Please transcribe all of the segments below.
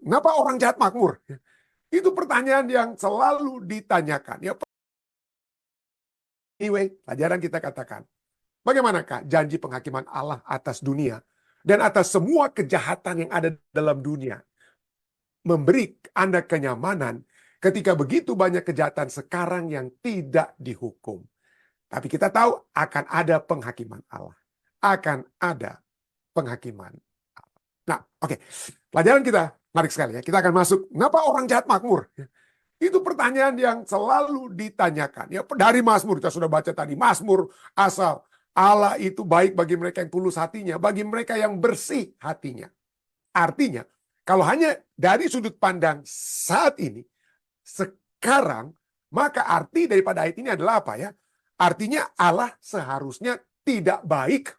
Kenapa orang jahat makmur? Itu pertanyaan yang selalu ditanyakan. Ya, anyway, pelajaran kita katakan. Bagaimanakah janji penghakiman Allah atas dunia dan atas semua kejahatan yang ada dalam dunia? Memberi Anda kenyamanan ketika begitu banyak kejahatan sekarang yang tidak dihukum. Tapi kita tahu akan ada penghakiman Allah. Akan ada penghakiman Allah. Nah, oke. Pelajaran kita menarik sekali ya. Kita akan masuk, kenapa orang jahat makmur? Itu pertanyaan yang selalu ditanyakan. Ya, dari Mazmur, kita sudah baca tadi. Mazmur asal Allah itu baik bagi mereka yang tulus hatinya, bagi mereka yang bersih hatinya. Artinya, kalau hanya dari sudut pandang saat ini, sekarang, maka arti daripada ayat ini adalah apa ya? Artinya Allah seharusnya tidak baik.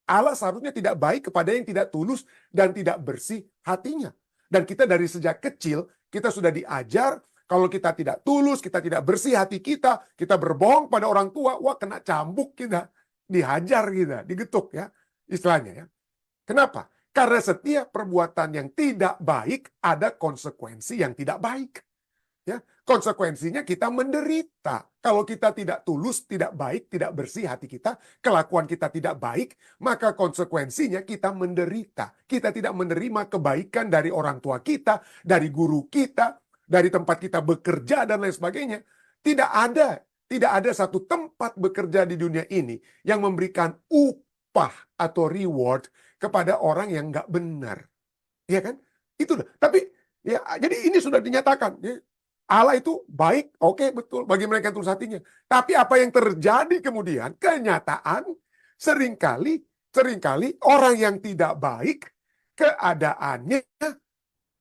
Allah seharusnya tidak baik kepada yang tidak tulus dan tidak bersih hatinya. Dan kita dari sejak kecil, kita sudah diajar, kalau kita tidak tulus, kita tidak bersih hati kita berbohong pada orang tua, wah kena cambuk kita, dihajar kita, digetuk ya, istilahnya ya. Kenapa? Karena setiap perbuatan yang tidak baik, ada konsekuensi yang tidak baik. Ya, konsekuensinya kita menderita. Kalau kita tidak tulus, tidak baik, tidak bersih hati kita, kelakuan kita tidak baik, maka konsekuensinya kita menderita. Kita tidak menerima kebaikan dari orang tua kita, dari guru kita, dari tempat kita bekerja dan lain sebagainya. Tidak ada satu tempat bekerja di dunia ini yang memberikan upah atau reward kepada orang yang nggak benar. Iya kan? Itu. Tapi ya, jadi ini sudah dinyatakan. Allah itu baik, oke, betul, bagi mereka yang tulus hatinya. Tapi apa yang terjadi kemudian, kenyataan seringkali orang yang tidak baik, keadaannya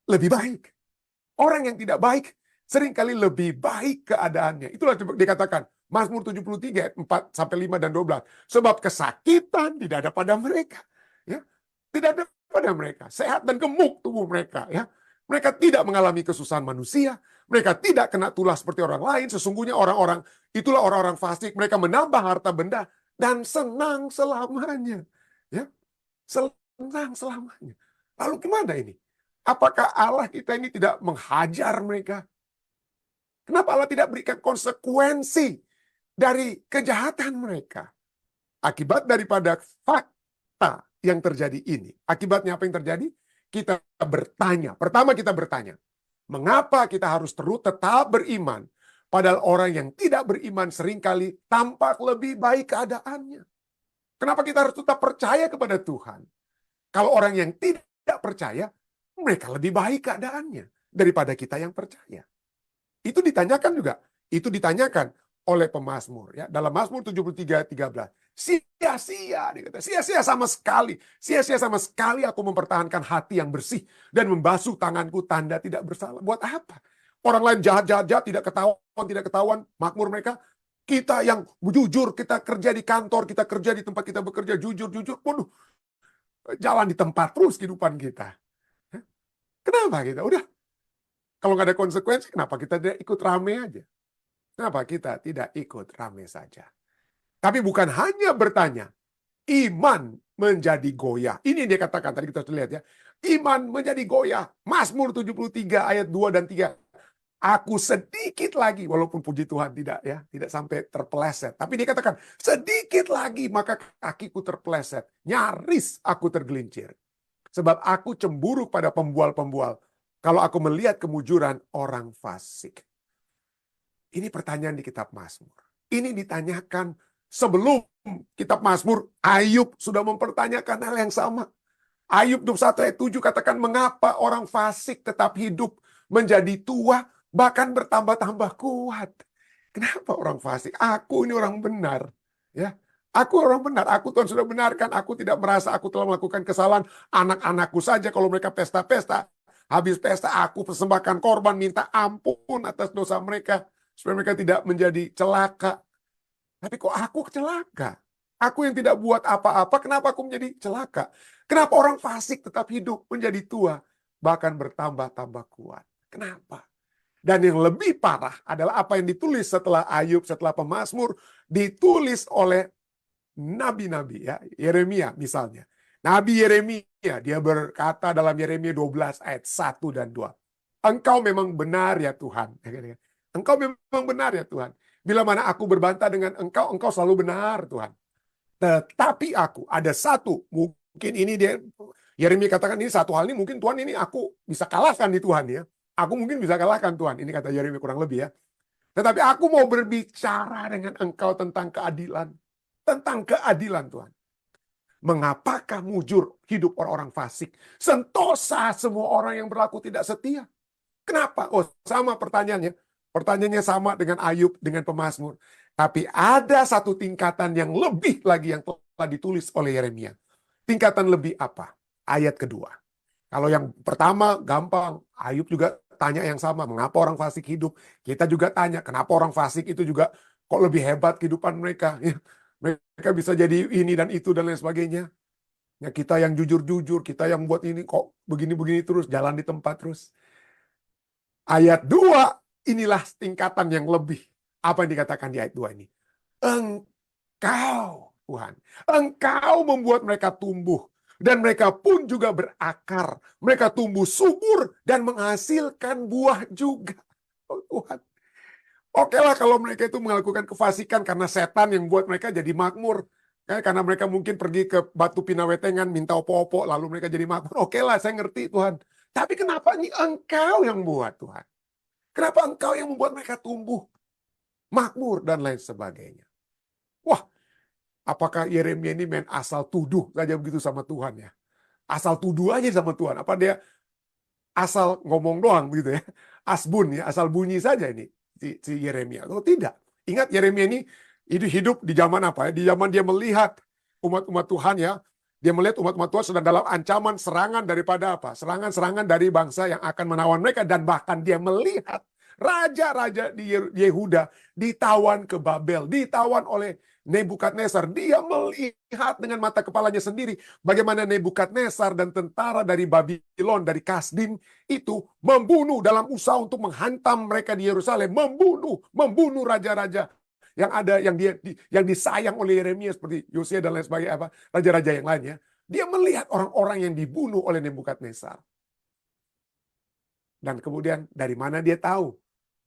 lebih baik. Orang yang tidak baik, seringkali lebih baik keadaannya. Itulah dikatakan, Mazmur 73, 4-5 dan 12. Sebab kesakitan tidak ada pada mereka. Ya, tidak ada pada mereka. Sehat dan gemuk tubuh mereka. Ya. Mereka tidak mengalami kesusahan manusia. Mereka tidak kena tulah seperti orang lain. Sesungguhnya itulah orang-orang fasik. Mereka menambah harta benda dan senang selamanya. Ya, senang selamanya. Lalu gimana ini? Apakah Allah kita ini tidak menghajar mereka? Kenapa Allah tidak berikan konsekuensi dari kejahatan mereka? Akibat daripada fakta yang terjadi ini. Akibatnya apa yang terjadi? Kita bertanya. Pertama kita bertanya. Mengapa kita harus tetap beriman? Padahal orang yang tidak beriman seringkali tampak lebih baik keadaannya. Kenapa kita harus tetap percaya kepada Tuhan? Kalau orang yang tidak percaya, mereka lebih baik keadaannya daripada kita yang percaya. Itu ditanyakan juga. Itu ditanyakan oleh pemazmur. Ya. Dalam Mazmur 73:13. Sia-sia, sia-sia sama sekali. Sia-sia sama sekali aku mempertahankan hati yang bersih dan membasuh tanganku tanda tidak bersalah. Buat apa? Orang lain jahat-jahat tidak ketahuan, makmur mereka. Kita yang jujur, kita kerja di kantor, kita kerja di tempat kita bekerja, jujur, waduh, jalan di tempat terus kehidupan kita. Kenapa kita? Udah, kalau nggak ada konsekuensi, kenapa kita tidak ikut rame aja? Kenapa kita tidak ikut rame saja? Tapi bukan hanya bertanya, iman menjadi goyah. Ini yang dia katakan, tadi kita sudah lihat ya. Iman menjadi goyah. Mazmur 73 ayat 2 dan 3. Aku sedikit lagi, walaupun puji Tuhan tidak sampai terpeleset. Tapi dia katakan, sedikit lagi maka kakiku terpeleset. Nyaris aku tergelincir. Sebab aku cemburu pada pembual-pembual. Kalau aku melihat kemujuran orang fasik. Ini pertanyaan di kitab Mazmur. Ini ditanyakan sebelum kitab Mazmur, Ayub sudah mempertanyakan hal yang sama. Ayub 21 ayat 7 katakan, mengapa orang fasik tetap hidup menjadi tua, bahkan bertambah-tambah kuat. Kenapa orang fasik? Aku ini orang benar. Ya, aku orang benar. Aku Tuhan sudah benarkan. Aku tidak merasa aku telah melakukan kesalahan. Anak-anakku saja kalau mereka pesta-pesta, habis pesta aku persembahkan korban, minta ampun atas dosa mereka, supaya mereka tidak menjadi celaka. Tapi kok aku celaka? Aku yang tidak buat apa-apa, kenapa aku menjadi celaka? Kenapa orang fasik tetap hidup menjadi tua, bahkan bertambah-tambah kuat? Kenapa? Dan yang lebih parah adalah apa yang ditulis setelah Ayub, setelah pemazmur, ditulis oleh nabi-nabi, ya, Yeremia misalnya. Nabi Yeremia, dia berkata dalam Yeremia 12 ayat 1 dan 2. Engkau memang benar ya Tuhan. Engkau memang benar ya Tuhan. Bila mana aku berbantah dengan engkau, engkau selalu benar Tuhan. Tetapi aku, ada satu, mungkin ini dia, Yeremia katakan ini satu hal ini, mungkin Tuhan ini aku bisa kalahkan di Tuhan ya. Aku mungkin bisa kalahkan Tuhan. Ini kata Yeremia kurang lebih ya. Tetapi aku mau berbicara dengan engkau tentang keadilan. Tentang keadilan Tuhan. Mengapakah mujur hidup orang-orang fasik? Sentosa semua orang yang berlaku tidak setia. Kenapa? Oh, sama pertanyaannya. Pertanyaannya sama dengan Ayub, dengan pemazmur. Tapi ada satu tingkatan yang lebih lagi yang telah ditulis oleh Yeremia. Tingkatan lebih apa? Ayat kedua. Kalau yang pertama gampang, Ayub juga tanya yang sama, mengapa orang fasik hidup? Kita juga tanya, kenapa orang fasik itu juga kok lebih hebat kehidupan mereka? Ya, mereka bisa jadi ini dan itu dan lain sebagainya. Ya, kita yang jujur-jujur, kita yang buat ini kok begini-begini terus, jalan di tempat terus. Ayat 2, inilah tingkatan yang lebih. Apa yang dikatakan di ayat 2 ini? Engkau, Tuhan, Engkau membuat mereka tumbuh. Dan mereka pun juga berakar. Mereka tumbuh subur dan menghasilkan buah juga. Oh Tuhan. Oke lah kalau mereka itu melakukan kefasikan karena setan yang buat mereka jadi makmur. Karena mereka mungkin pergi ke Batu Pinawetengan minta opo-opo lalu mereka jadi makmur. Oke lah saya ngerti Tuhan. Tapi kenapa ini Engkau yang buat Tuhan? Kenapa Engkau yang membuat mereka tumbuh makmur dan lain sebagainya? Wah, apakah Yeremia ini main asal tuduh saja begitu sama Tuhan ya? Asal tuduh aja sama Tuhan. Apa dia asal ngomong doang begitu ya? Asbun ya, asal bunyi saja ini si Yeremia. Oh tidak. Ingat Yeremia ini hidup di zaman apa ya? Di zaman dia melihat umat-umat Tuhan ya. Dia melihat umat-umat Tuhan sedang dalam ancaman serangan daripada apa? Serangan-serangan dari bangsa yang akan menawan mereka. Dan bahkan dia melihat raja-raja di Yehuda ditawan ke Babel. Ditawan oleh Nebukadnezar. Dia melihat dengan mata kepalanya sendiri bagaimana Nebukadnezar dan tentara dari Babylon, dari Kasdim itu membunuh dalam usaha untuk menghantam mereka di Yerusalem. Membunuh raja-raja yang ada yang disayang oleh Yeremia seperti Yosia dan lain sebagainya, apa raja-raja yang lainnya. Dia melihat orang-orang yang dibunuh oleh Nebukadnezar. Dan kemudian dari mana dia tahu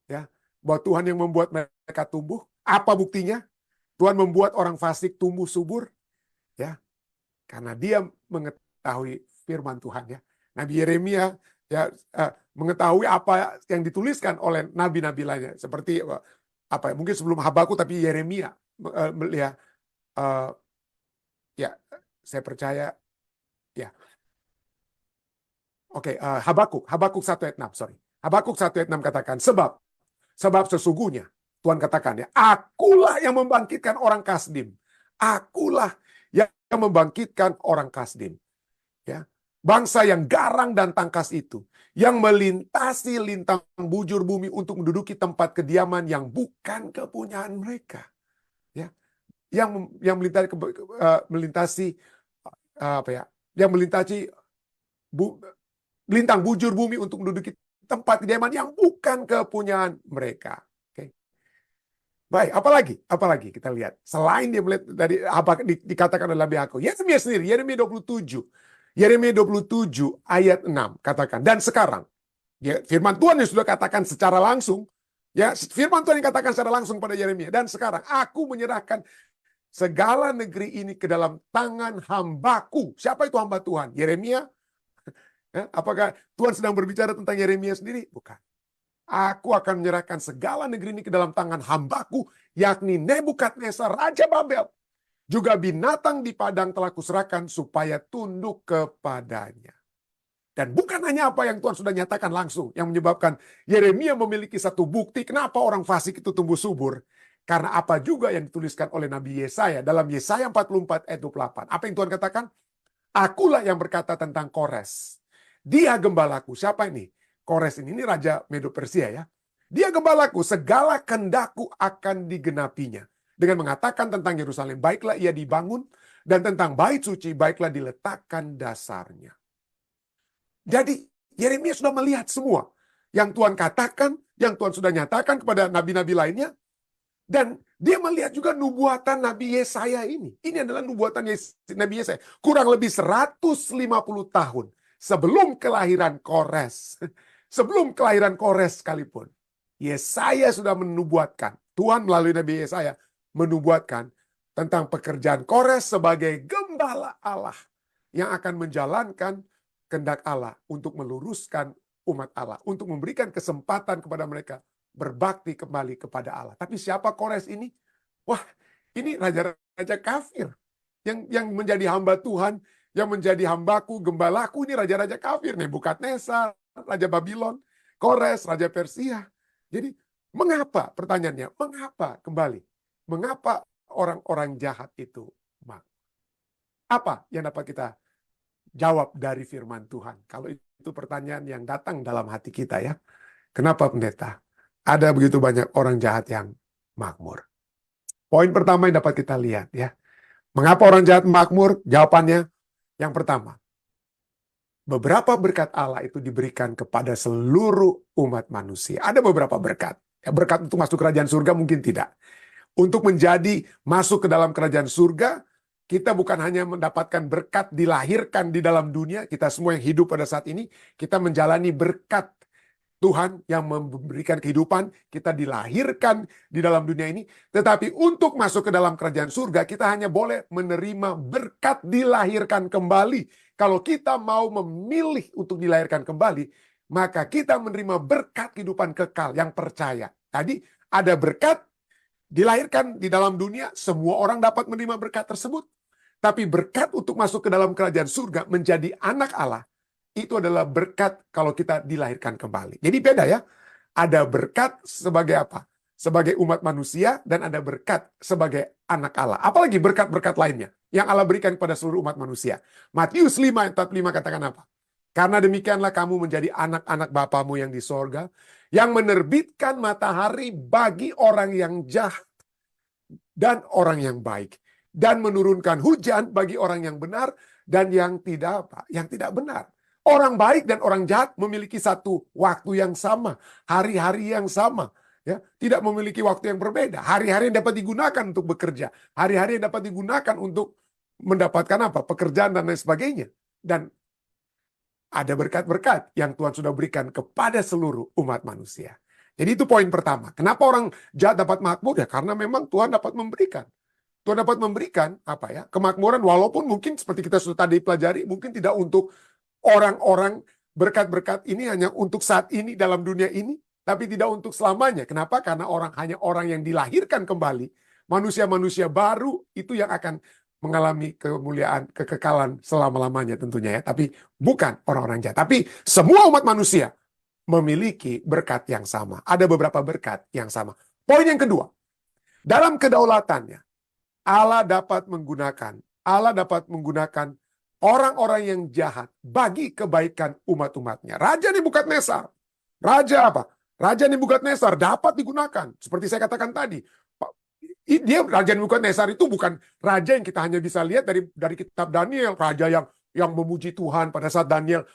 ya bahwa Tuhan yang membuat mereka tumbuh? Apa buktinya? Tuhan membuat orang fasik tumbuh subur ya karena dia mengetahui firman Tuhan ya. Nabi Yeremia ya mengetahui apa yang dituliskan oleh nabi-nabi lainnya seperti apa ya, mungkin sebelum Habakuk tapi Yeremia ya ya saya percaya ya. Oke, Habakuk 1 ayat 6, sorry. Habakuk 1 ayat 6 katakan sebab sesungguhnya Tuhan katakan ya, akulah yang membangkitkan orang Kasdim. Akulah yang membangkitkan orang Kasdim. Ya. Bangsa yang garang dan tangkas itu. Yang melintasi lintang bujur bumi untuk menduduki tempat kediaman yang bukan kepunyaan mereka. Ya. Yang melintasi apa ya? Yang melintasi lintang bujur bumi untuk menduduki tempat kediaman yang bukan kepunyaan mereka. Baik, apalagi kita lihat. Selain dia melihat dari apa dikatakan oleh Nabi Yakub. Yeremia sendiri, Yeremia 27. Yeremia 27 ayat 6 katakan. Dan sekarang, ya, firman Tuhan yang sudah katakan secara langsung, ya, firman Tuhan yang katakan secara langsung pada Yeremia. Dan sekarang aku menyerahkan segala negeri ini ke dalam tangan hambaku. Siapa itu hamba Tuhan? Yeremia? Ya, apakah Tuhan sedang berbicara tentang Yeremia sendiri? Bukan. Aku akan menyerahkan segala negeri ini ke dalam tangan hambaku, yakni Nebukadnezar, Raja Babel. Juga binatang di padang telah kuserahkan supaya tunduk kepadanya. Dan bukan hanya apa yang Tuhan sudah nyatakan langsung, yang menyebabkan Yeremia memiliki satu bukti kenapa orang fasik itu tumbuh subur. Karena apa juga yang dituliskan oleh Nabi Yesaya dalam Yesaya 44 ayat 28. Apa yang Tuhan katakan? Akulah yang berkata tentang Kores. Dia gembalaku. Siapa ini? Kores ini raja Medo Persia ya. Dia gembalaku, segala kehendakku akan digenapinya. Dengan mengatakan tentang Yerusalem, baiklah ia dibangun, dan tentang bait suci, baiklah diletakkan dasarnya. Jadi Yeremia sudah melihat semua yang Tuhan katakan, yang Tuhan sudah nyatakan kepada nabi-nabi lainnya. Dan dia melihat juga nubuatan Nabi Yesaya ini. Ini adalah nubuatan Nabi Yesaya. Kurang lebih 150 tahun sebelum kelahiran Kores. Sebelum kelahiran Kores sekalipun. Yesaya sudah menubuatkan. Tuhan melalui Nabi Yesaya menubuatkan tentang pekerjaan Kores sebagai gembala Allah yang akan menjalankan kehendak Allah untuk meluruskan umat Allah, untuk memberikan kesempatan kepada mereka berbakti kembali kepada Allah. Tapi siapa Kores ini? Wah, ini raja-raja kafir yang menjadi hamba Tuhan, yang menjadi hambaku, gembalaku, ini raja-raja kafir. Nebukadnezar, raja Babylon, Kores, raja Persia. Jadi mengapa, pertanyaannya, mengapa kembali? Mengapa orang-orang jahat itu? Apa yang dapat kita jawab dari firman Tuhan? Kalau itu pertanyaan yang datang dalam hati kita ya. Kenapa pendeta? Ada begitu banyak orang jahat yang makmur. Poin pertama yang dapat kita lihat ya. Mengapa orang jahat makmur? Jawabannya yang pertama. Beberapa berkat Allah itu diberikan kepada seluruh umat manusia. Ada beberapa berkat. Ya, berkat untuk masuk kerajaan surga mungkin tidak. Untuk menjadi masuk ke dalam kerajaan surga, kita bukan hanya mendapatkan berkat dilahirkan di dalam dunia, kita semua yang hidup pada saat ini, kita menjalani berkat Tuhan yang memberikan kehidupan, kita dilahirkan di dalam dunia ini. Tetapi untuk masuk ke dalam kerajaan surga, kita hanya boleh menerima berkat dilahirkan kembali. Kalau kita mau memilih untuk dilahirkan kembali, maka kita menerima berkat kehidupan kekal yang percaya. Tadi ada berkat dilahirkan di dalam dunia, semua orang dapat menerima berkat tersebut. Tapi berkat untuk masuk ke dalam kerajaan surga, menjadi anak Allah, itu adalah berkat kalau kita dilahirkan kembali. Jadi beda ya. Ada berkat sebagai apa? Sebagai umat manusia, dan ada berkat sebagai anak Allah. Apalagi berkat-berkat lainnya yang Allah berikan kepada seluruh umat manusia. Matius 5 ayat 45 katakan apa? Karena demikianlah kamu menjadi anak-anak Bapamu yang di sorga, yang menerbitkan matahari bagi orang yang jahat dan orang yang baik, dan menurunkan hujan bagi orang yang benar dan yang tidak benar. Orang baik dan orang jahat memiliki satu waktu yang sama, hari-hari yang sama, ya, tidak memiliki waktu yang berbeda. Hari-hari yang dapat digunakan untuk bekerja, hari-hari yang dapat digunakan untuk mendapatkan apa? Pekerjaan dan lain sebagainya. Dan ada berkat-berkat yang Tuhan sudah berikan kepada seluruh umat manusia. Jadi itu poin pertama. Kenapa orang jahat dapat makmur? Ya karena memang Tuhan dapat memberikan. Tuhan dapat memberikan apa ya, kemakmuran, walaupun mungkin seperti kita sudah tadi pelajari, mungkin tidak untuk orang-orang, berkat-berkat ini hanya untuk saat ini dalam dunia ini, tapi tidak untuk selamanya. Kenapa? Karena hanya orang yang dilahirkan kembali, manusia-manusia baru itu yang akan mengalami kemuliaan, kekekalan selama-lamanya tentunya ya. Tapi bukan orang-orang jahat. Tapi semua umat manusia memiliki berkat yang sama. Ada beberapa berkat yang sama. Poin yang kedua, dalam kedaulatannya, Allah dapat menggunakan orang-orang yang jahat bagi kebaikan umat-umatnya. Raja Nebukadnezar, raja apa? Raja Nebukadnezar dapat digunakan. Seperti saya katakan tadi, Raja Nebukadnezar itu bukan raja yang kita hanya bisa lihat dari kitab Daniel, raja yang memuji Tuhan pada saat Daniel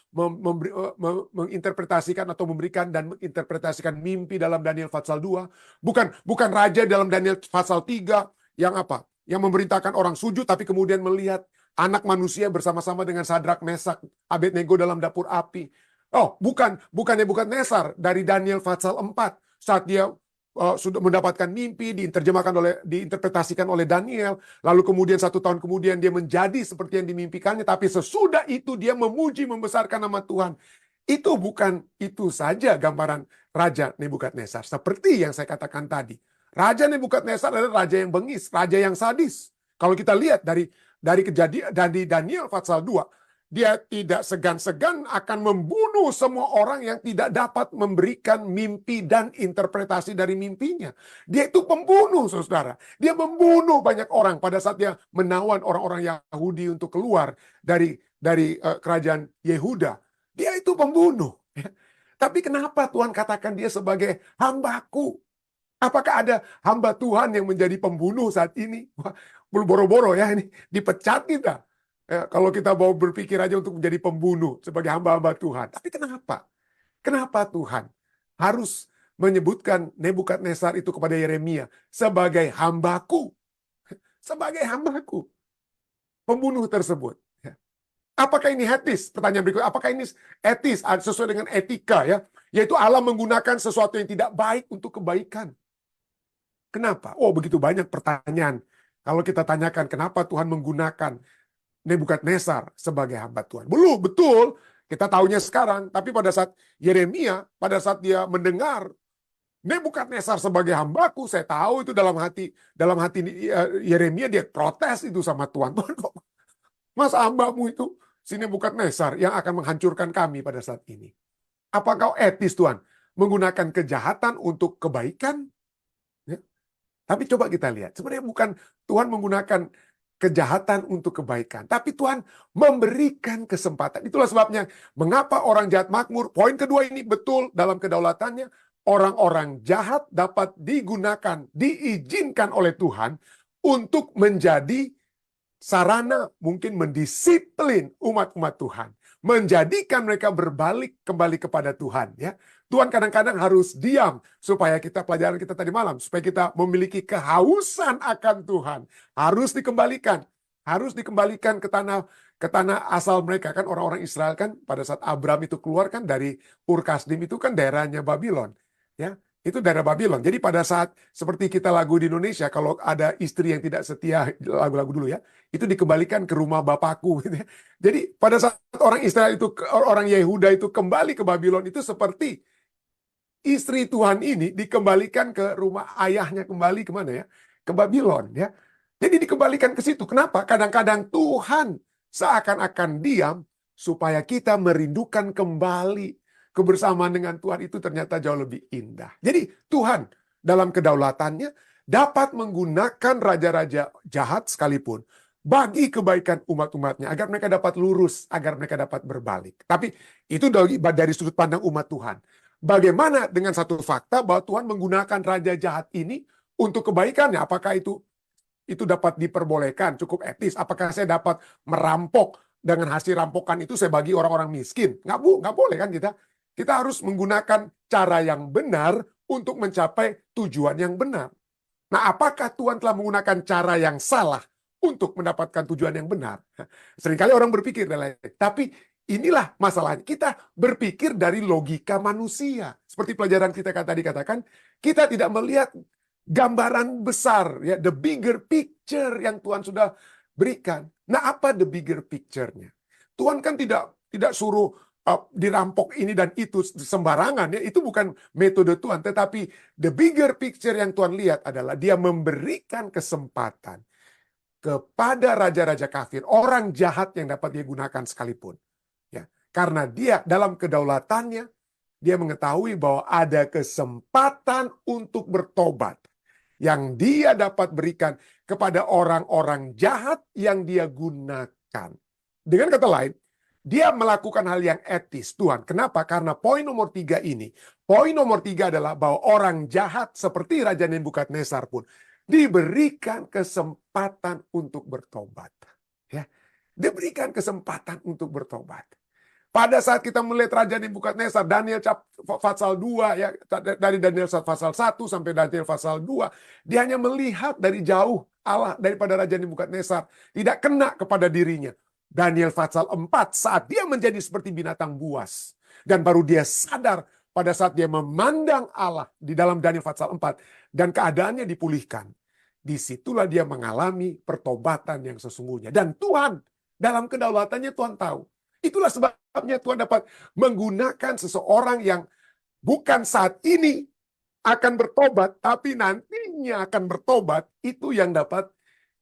menginterpretasikan atau memberikan dan menginterpretasikan mimpi dalam Daniel pasal 2. Bukan raja dalam Daniel pasal 3 yang apa? Yang memerintahkan orang sujud tapi kemudian melihat anak manusia bersama-sama dengan Sadrak, Mesak, Abednego dalam dapur api. Oh, bukan Nebukadnezar dari Daniel pasal 4 saat dia sudah mendapatkan mimpi, diinterpretasikan oleh Daniel, lalu kemudian 1 tahun kemudian dia menjadi seperti yang dimimpikannya, tapi sesudah itu dia memuji, membesarkan nama Tuhan. Itu bukan itu saja gambaran Raja Nebukadnezar. Seperti yang saya katakan tadi, Raja Nebukadnezar adalah raja yang bengis, raja yang sadis. Kalau kita lihat dari kejadian dari Daniel pasal 2, dia tidak segan-segan akan membunuh semua orang yang tidak dapat memberikan mimpi dan interpretasi dari mimpinya. Dia itu pembunuh, saudara. Dia membunuh banyak orang pada saat dia menawan orang-orang Yahudi untuk keluar dari kerajaan Yehuda. Dia itu pembunuh. Tapi kenapa Tuhan katakan dia sebagai hambaku? Apakah ada hamba Tuhan yang menjadi pembunuh saat ini? Wah, boro-boro ya ini, dipecat kita. Ya, kalau kita mau berpikir aja untuk menjadi pembunuh sebagai hamba-hamba Tuhan. Tapi kenapa? Kenapa Tuhan harus menyebutkan Nebukadnezar itu kepada Yeremia sebagai hambaku. Sebagai hambaku. Pembunuh tersebut. Apakah ini etis? Pertanyaan berikut, apakah ini etis sesuai dengan etika ya? Yaitu Allah menggunakan sesuatu yang tidak baik untuk kebaikan. Kenapa? Oh, begitu banyak pertanyaan. Kalau kita tanyakan kenapa Tuhan menggunakan Nebukadnezar sebagai hamba Tuhan. Belum, betul. Kita tahunya sekarang. Tapi pada saat Yeremia, pada saat dia mendengar Nebukadnezar sebagai hambaku, saya tahu itu dalam hati Yeremia dia protes itu sama Tuhan. Tuhan kok masa hambamu itu si Nebukadnezar yang akan menghancurkan kami pada saat ini. Apakah etis Tuhan menggunakan kejahatan untuk kebaikan? Ya. Tapi coba kita lihat, sebenarnya bukan Tuhan menggunakan kejahatan untuk kebaikan, tapi Tuhan memberikan kesempatan. Itulah sebabnya mengapa orang jahat makmur. Poin kedua ini betul dalam kedaulatannya. Orang-orang jahat dapat digunakan, diizinkan oleh Tuhan untuk menjadi sarana mungkin mendisiplin umat-umat Tuhan, menjadikan mereka berbalik kembali kepada Tuhan. Ya, Tuhan kadang-kadang harus diam supaya kita, pelajaran kita tadi malam, supaya kita memiliki kehausan akan Tuhan, harus dikembalikan ke tanah asal mereka. Kan orang-orang Israel kan pada saat Abram itu keluar kan dari Ur Kasdim itu kan daerahnya Babylon. Ya, itu daerah Babylon. Jadi pada saat seperti kita lagu di Indonesia, kalau ada istri yang tidak setia, lagu-lagu dulu ya, itu dikembalikan ke rumah bapakku. Gitu ya. Jadi pada saat orang Israel itu, orang Yehuda itu kembali ke Babylon, itu seperti istri Tuhan ini dikembalikan ke rumah ayahnya, kembali kemana ya? Ke Babylon ya. Jadi dikembalikan ke situ. Kenapa? Kadang-kadang Tuhan seakan-akan diam supaya kita merindukan kembali kebersamaan dengan Tuhan itu ternyata jauh lebih indah. Jadi Tuhan dalam kedaulatannya dapat menggunakan raja-raja jahat sekalipun bagi kebaikan umat-umatnya, agar mereka dapat lurus, agar mereka dapat berbalik. Tapi itu dari sudut pandang umat Tuhan. Bagaimana dengan satu fakta bahwa Tuhan menggunakan raja jahat ini untuk kebaikannya? Apakah itu dapat diperbolehkan, cukup etis? Apakah saya dapat merampok, dengan hasil rampokan itu saya bagi orang-orang miskin? Nggak boleh kan kita? Kita harus menggunakan cara yang benar untuk mencapai tujuan yang benar. Nah, apakah Tuhan telah menggunakan cara yang salah untuk mendapatkan tujuan yang benar? Seringkali orang berpikir, tapi inilah masalahnya. Kita berpikir dari logika manusia. Seperti pelajaran kita tadi katakan, kita tidak melihat gambaran besar, ya, the bigger picture yang Tuhan sudah berikan. Nah, apa the bigger picture-nya? Tuhan kan tidak suruh dirampok ini dan itu sembarangan, ya. Itu bukan metode Tuhan, tetapi the bigger picture yang Tuhan lihat adalah dia memberikan kesempatan kepada raja-raja kafir, orang jahat yang dapat dia gunakan sekalipun, ya, karena dia dalam kedaulatannya dia mengetahui bahwa ada kesempatan untuk bertobat yang dia dapat berikan kepada orang-orang jahat yang dia gunakan. Dengan kata lain, dia melakukan hal yang etis. Tuhan, kenapa? Karena poin nomor 3 ini. Poin nomor 3 adalah bahwa orang jahat seperti Raja Nebukadnezar pun diberikan kesempatan untuk bertobat. Ya, diberikan kesempatan untuk bertobat. Pada saat kita melihat Raja Nebukadnezar, Daniel pasal 2, ya, dari Daniel pasal 1 sampai Daniel pasal 2, dia hanya melihat dari jauh Allah daripada Raja Nebukadnezar, tidak kena kepada dirinya. Daniel pasal 4, saat dia menjadi seperti binatang buas. Dan baru dia sadar pada saat dia memandang Allah di dalam Daniel pasal 4. Dan keadaannya dipulihkan. Disitulah dia mengalami pertobatan yang sesungguhnya. Dan Tuhan, dalam kedaulatannya Tuhan tahu. Itulah sebabnya Tuhan dapat menggunakan seseorang yang bukan saat ini akan bertobat, tapi nantinya akan bertobat. Itu yang dapat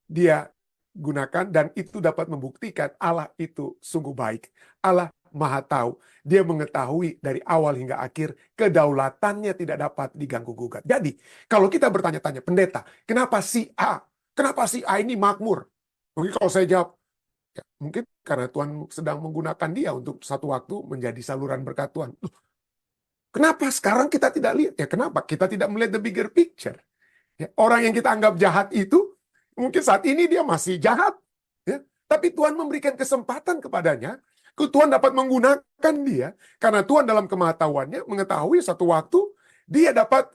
dia gunakan, dan itu dapat membuktikan Allah itu sungguh baik. Allah Maha Tahu. Dia mengetahui dari awal hingga akhir, kedaulatannya tidak dapat diganggu-gugat. Jadi, kalau kita bertanya-tanya, pendeta, kenapa si A? Kenapa si A ini makmur? Mungkin kalau saya jawab, ya, mungkin karena Tuhan sedang menggunakan dia untuk satu waktu menjadi saluran berkat Tuhan. Kenapa sekarang kita tidak lihat? Ya, kenapa? Kita tidak melihat the bigger picture. Ya, orang yang kita anggap jahat itu, mungkin saat ini dia masih jahat, ya. Tapi Tuhan memberikan kesempatan kepadanya. Tuhan dapat menggunakan dia karena Tuhan dalam kemahatauannya mengetahui satu waktu Dia dapat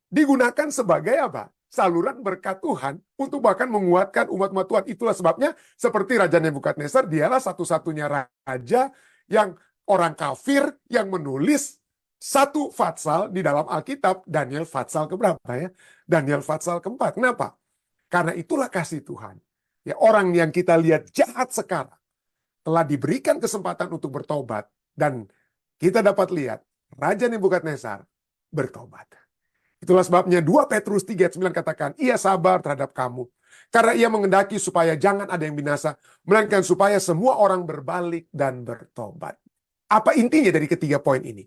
digunakan sebagai apa? Saluran berkat Tuhan untuk bahkan menguatkan umat-umat Tuhan. Itulah sebabnya seperti Raja Nebukadnezar, dialah satu-satunya raja yang orang kafir yang menulis satu fatsal di dalam Alkitab, Daniel fatsal keberapa ya? Daniel fatsal keempat. Kenapa? Karena itulah kasih Tuhan. Ya, orang yang kita lihat jahat sekarang telah diberikan kesempatan untuk bertobat, dan kita dapat lihat Raja Nebukadnezar bertobat. Itulah sebabnya 2 Petrus 3 ayat 9 katakan, ia sabar terhadap kamu, karena ia mengendaki supaya jangan ada yang binasa, melainkan supaya semua orang berbalik dan bertobat. Apa intinya dari ketiga poin ini?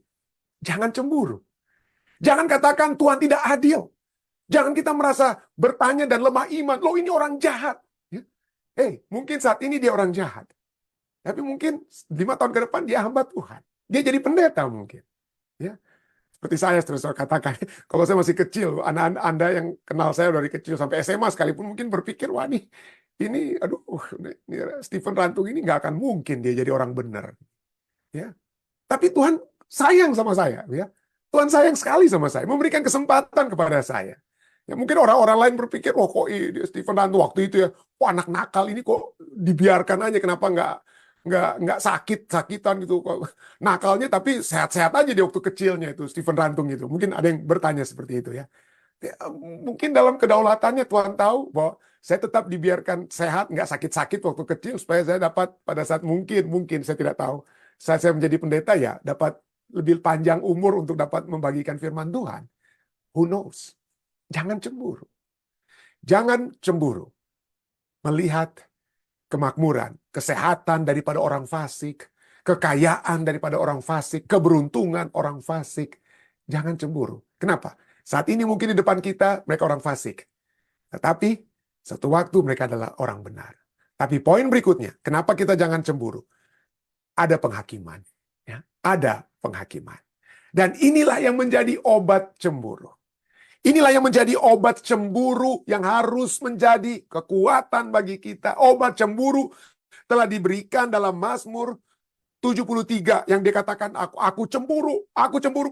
Jangan cemburu. Jangan katakan Tuhan tidak adil. Jangan kita merasa bertanya dan lemah iman. Loh, ini orang jahat. Mungkin saat ini dia orang jahat. Tapi mungkin 5 tahun ke depan dia hamba Tuhan. Dia jadi pendeta mungkin. Ya. Seperti saya terus katakan, kalau saya masih kecil, anak-anak Anda yang kenal saya dari kecil sampai SMA sekalipun mungkin berpikir, wah ini Stephen Rantung ini nggak akan mungkin dia jadi orang benar. Ya. Tapi Tuhan sayang sama saya. Ya. Tuhan sayang sekali sama saya, memberikan kesempatan kepada saya. Ya, mungkin orang-orang lain berpikir, oh kok Stephen Rantung waktu itu ya, wah anak nakal ini kok dibiarkan aja, kenapa nggak sakitan gitu, nakalnya tapi sehat-sehat aja di waktu kecilnya itu Stephen Rantung itu. Mungkin ada yang bertanya seperti itu ya. Mungkin dalam kedaulatannya Tuhan tahu bahwa saya tetap dibiarkan sehat, nggak sakit-sakit waktu kecil supaya saya dapat pada saat mungkin saya tidak tahu, saat saya menjadi pendeta ya dapat lebih panjang umur untuk dapat membagikan firman Tuhan. Who knows? Jangan cemburu. Jangan cemburu melihat kemakmuran, kesehatan daripada orang fasik, kekayaan daripada orang fasik, keberuntungan orang fasik. Jangan cemburu. Kenapa? Saat ini mungkin di depan kita mereka orang fasik. Tetapi satu waktu mereka adalah orang benar. Tapi poin berikutnya, kenapa kita jangan cemburu? Ada penghakiman. Ya, ada penghakiman. Dan inilah yang menjadi obat cemburu. Inilah yang menjadi obat cemburu yang harus menjadi kekuatan bagi kita. Obat cemburu telah diberikan dalam Mazmur 73 yang dia katakan, aku cemburu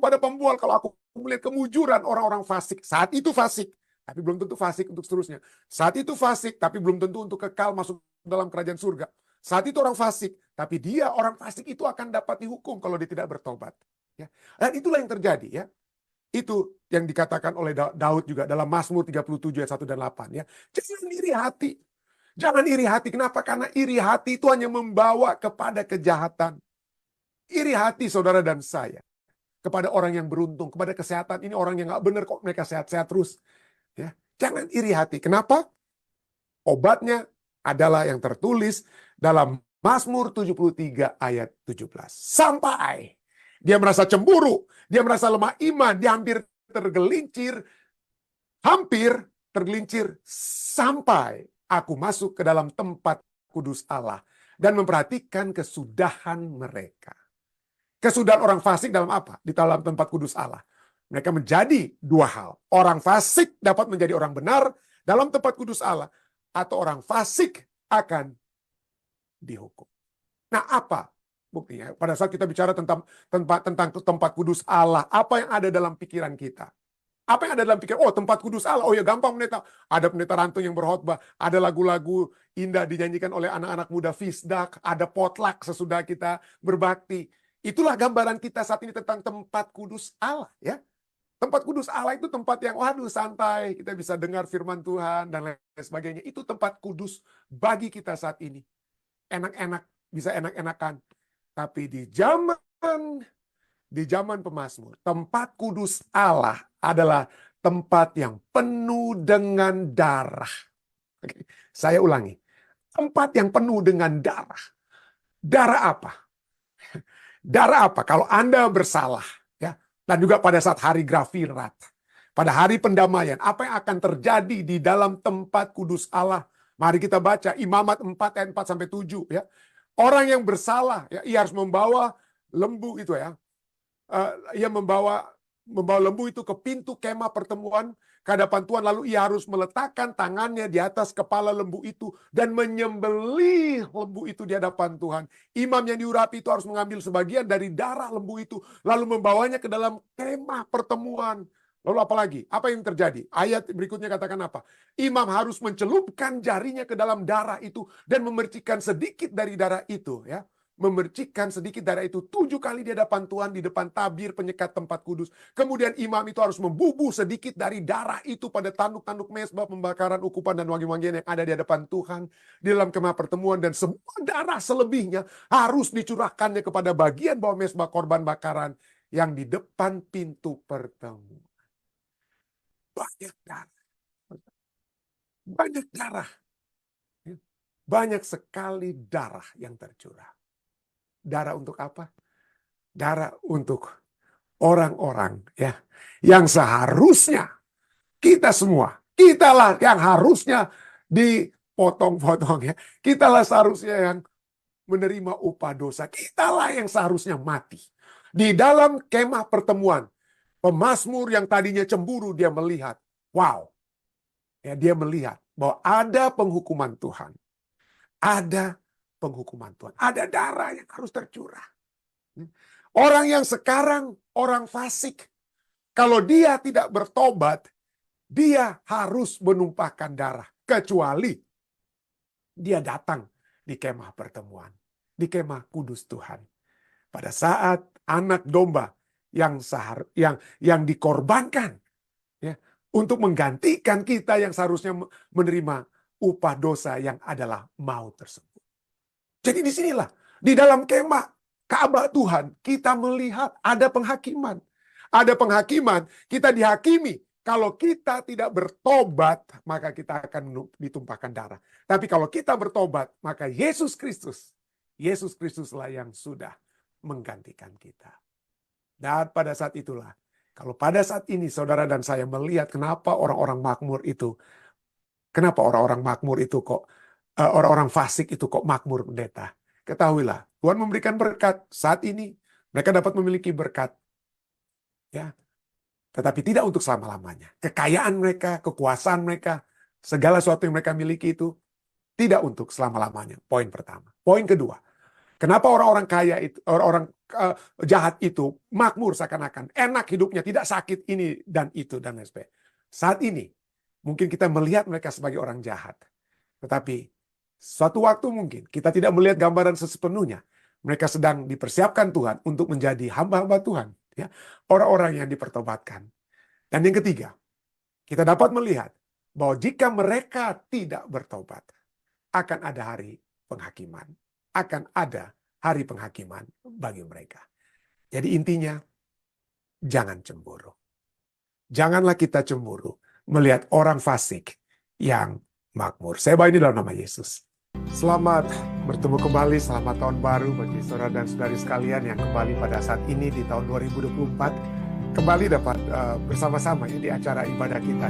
pada pembual kalau aku melihat kemujuran orang-orang fasik. Saat itu fasik, tapi belum tentu fasik untuk seterusnya. Saat itu fasik, tapi belum tentu untuk kekal masuk dalam kerajaan surga. Saat itu orang fasik, tapi orang fasik itu akan dapat dihukum kalau dia tidak bertobat. Ya. Dan itulah yang terjadi ya. Itu yang dikatakan oleh Daud juga dalam Mazmur 37 ayat 1 dan 8 ya. Jangan iri hati. Jangan iri hati. Kenapa? Karena iri hati itu hanya membawa kepada kejahatan. Iri hati saudara dan saya kepada orang yang beruntung, kepada kesehatan. Ini orang yang nggak benar kok mereka sehat-sehat terus. Ya. Jangan iri hati. Kenapa? Obatnya adalah yang tertulis dalam Mazmur 73 ayat 17. Sampai dia merasa cemburu, dia merasa lemah iman, dia hampir tergelincir sampai aku masuk ke dalam tempat kudus Allah dan memperhatikan kesudahan mereka. Kesudahan orang fasik dalam apa? Di dalam tempat kudus Allah. Mereka menjadi dua hal. Orang fasik dapat menjadi orang benar dalam tempat kudus Allah, atau orang fasik akan dihukum. Nah, apa buktinya? Pada saat kita bicara tentang tempat kudus Allah, apa yang ada dalam pikiran kita? Apa yang ada dalam pikiran? Oh, tempat kudus Allah. Oh ya, gampang pendeta. Ada pendeta Rantung yang berkhotbah, ada lagu-lagu indah dinyanyikan oleh anak-anak muda Fisdak, ada potluck sesudah kita berbakti. Itulah gambaran kita saat ini tentang tempat kudus Allah, ya. Tempat kudus Allah itu tempat yang waduh santai, kita bisa dengar firman Tuhan dan lain sebagainya. Itu tempat kudus bagi kita saat ini. Enak-enak, bisa enak-enakan. Tapi di zaman pemazmur, tempat kudus Allah adalah tempat yang penuh dengan darah. Oke, saya ulangi. Tempat yang penuh dengan darah. Darah apa? Darah apa? Kalau Anda bersalah, ya, dan juga pada saat hari Grafirat, pada hari pendamaian, apa yang akan terjadi di dalam tempat kudus Allah? Mari kita baca Imamat 4 ayat 4 sampai 7 ya. Orang yang bersalah, ya, ia harus membawa lembu itu ya. Ia membawa lembu itu ke pintu kemah pertemuan, ke hadapan Tuhan, lalu ia harus meletakkan tangannya di atas kepala lembu itu dan menyembelih lembu itu di hadapan Tuhan. Imam yang diurapi itu harus mengambil sebagian dari darah lembu itu, lalu membawanya ke dalam kemah pertemuan. Lalu apa lagi? Apa yang terjadi? Ayat berikutnya katakan apa? Imam harus mencelupkan jarinya ke dalam darah itu dan memercikkan sedikit dari darah itu, ya. Memercikkan sedikit darah itu 7 kali di hadapan Tuhan, di depan tabir penyekat tempat kudus. Kemudian imam itu harus membubuh sedikit dari darah itu pada tanduk-tanduk mezbah pembakaran, ukupan, dan wangi-wangian yang ada di hadapan Tuhan di dalam kemah pertemuan. Dan semua darah selebihnya harus dicurahkannya kepada bagian bawah mezbah korban bakaran yang di depan pintu pertemuan. Banyak darah. Banyak darah. Banyak sekali darah yang tercurah. Darah untuk apa? Darah untuk orang-orang, ya, yang seharusnya kita semua, kitalah yang harusnya dipotong-potong, ya. Kitalah seharusnya yang menerima upah dosa. Kitalah yang seharusnya mati. Di dalam kemah pertemuan, pemazmur yang tadinya cemburu, dia melihat, wow, ya, dia melihat bahwa ada penghukuman Tuhan. Ada penghukuman Tuhan. Ada darah yang harus tercurah. Orang yang sekarang orang fasik, kalau dia tidak bertobat, dia harus menumpahkan darah. Kecuali dia datang di kemah pertemuan, di kemah kudus Tuhan. Pada saat anak domba yang dikorbankan, ya, untuk menggantikan kita yang seharusnya menerima upah dosa yang adalah maut tersebut. Jadi disinilah, di dalam kemah Ka'bah Tuhan, kita melihat ada penghakiman. Ada penghakiman, kita dihakimi. Kalau kita tidak bertobat, maka kita akan ditumpahkan darah. Tapi kalau kita bertobat, maka Yesus Kristuslah yang sudah menggantikan kita. Dan pada saat itulah, kalau pada saat ini saudara dan saya melihat kenapa orang-orang makmur itu kok, orang-orang fasik itu kok makmur, pendeta. Ketahuilah, Tuhan memberikan berkat. Saat ini mereka dapat memiliki berkat, ya, tetapi tidak untuk selama-lamanya. Kekayaan mereka, kekuasaan mereka, segala sesuatu yang mereka miliki itu tidak untuk selama-lamanya. Poin pertama. Poin kedua, kenapa orang-orang kaya itu, orang-orang jahat itu makmur seakan-akan enak hidupnya, tidak sakit ini dan itu dan lain sebagainya. Saat ini mungkin kita melihat mereka sebagai orang jahat, tetapi suatu waktu mungkin kita tidak melihat gambaran sepenuhnya. Mereka sedang dipersiapkan Tuhan untuk menjadi hamba-hamba Tuhan, ya, orang-orang yang dipertobatkan. Dan yang ketiga, kita dapat melihat bahwa jika mereka tidak bertobat, akan ada hari penghakiman. Akan ada hari penghakiman bagi mereka. Jadi intinya, jangan cemburu. Janganlah kita cemburu melihat orang fasik yang makmur. Saya bawa ini dalam nama Yesus. Selamat bertemu kembali, selamat tahun baru bagi saudara dan saudari sekalian yang kembali pada saat ini di tahun 2024. Kembali dapat bersama-sama ya, di acara ibadah kita.